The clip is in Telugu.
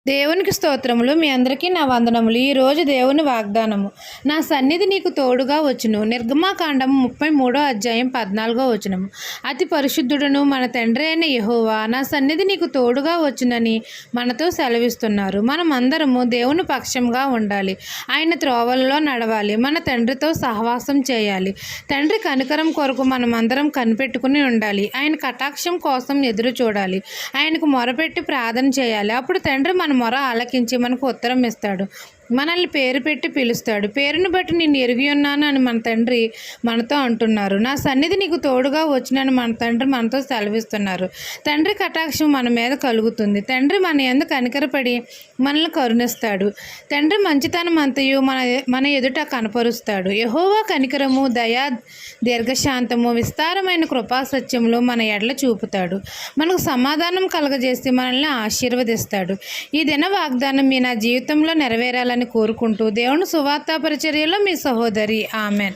దేవునికి స్తోత్రములు. మీ అందరికీ నా వందనములు. ఈరోజు దేవుని వాగ్దానము, నా సన్నిధి నీకు తోడుగా వచ్చును. నిర్గమాకాండము 33 అధ్యాయం 14 అతి పరిశుద్ధుడును మన తండ్రి అయిన యెహోవా నా సన్నిధి నీకు తోడుగా వచ్చునని మనతో సెలవిస్తున్నారు. మనమందరము దేవుని పక్షంగా ఉండాలి. ఆయన త్రోవల్లో నడవాలి. మన తండ్రితో సహవాసం చేయాలి. తండ్రి కనికరం కొరకు మనమందరం కనిపెట్టుకుని ఉండాలి. ఆయన కటాక్షం కోసం ఎదురు చూడాలి. ఆయనకు మొరపెట్టి ప్రార్థన చేయాలి. అప్పుడు తండ్రి మన మొర ఆలకించి మనకు ఉత్తరం ఇస్తాడు. మనల్ని పేరు పెట్టి పిలుస్తాడు. పేరును బట్టి నేను ఎరిగి ఉన్నాను అని మన తండ్రి మనతో అంటున్నారు. నా సన్నిధి నీకు తోడుగా వచ్చినని మన తండ్రి మనతో సెలవిస్తున్నారు. తండ్రి కటాక్షం మన మీద కలుగుతుంది. తండ్రి మన యందు కనికరపడి మనల్ని కరుణిస్తాడు. తండ్రి మంచితనం అంతయు మన ఎదుట కనపరుస్తాడు. యెహోవా కనికరము, దయా, దీర్ఘశాంతము, విస్తారమైన కృపా సత్యములు మన ఎడల చూపుతాడు. మనకు సమాధానం కలగజేసి మనల్ని ఆశీర్వదిస్తాడు. ఈ దిన వాగ్దానం మీ నా జీవితంలో నెరవేరాలని కోరుకుంటూ దేవుని సువార్త పరిచర్యలో మీ సహోదరి. ఆమెన్.